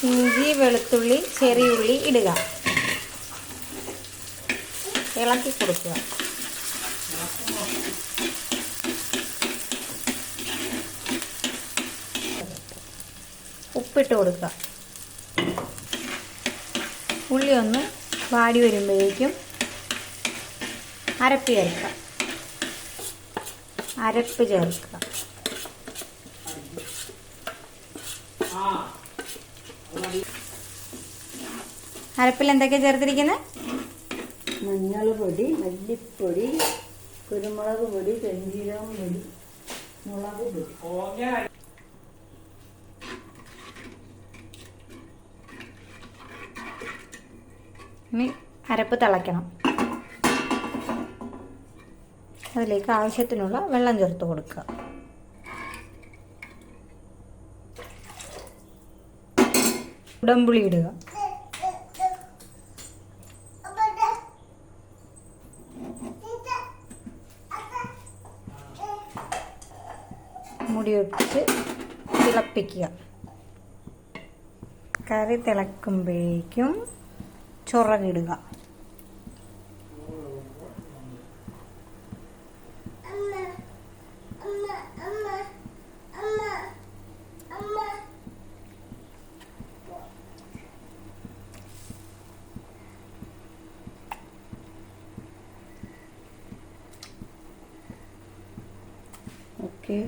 ഇഞ്ചി വെളുത്തുള്ളി ചെറിയുള്ളി ഇടുക. ഇളക്കി കൊടുക്കുക. ഉപ്പിട്ട് കൊടുക്കുക. ഉള്ളി ഒന്ന് വാടി വരുമ്പോഴേക്കും അരപ്പ് ചേർക്കുക. അരപ്പ് ചേർക്കുക. അരപ്പിൽ എന്തൊക്കെയാണ് ചേർത്തിരിക്കുന്നത്? മഞ്ഞൾ പൊടി, മല്ലിപ്പൊടി, കുരുമുളക് പൊടി, പെരുംജീരകം പൊടി, മുളക് പൊടി. ഇനി അരപ്പ് തിളയ്ക്കണം. അതിലേക്ക് ആവശ്യത്തിനുള്ള വെള്ളം ചേർത്ത് കൊടുക്കുക. ഉടമ്പുളി ഇടുക. മുടി വെച്ച് തിളപ്പിക്കുക. കറി തിളക്കുമ്പോഴേക്കും ചൊറകിടുക. ഓക്കെ.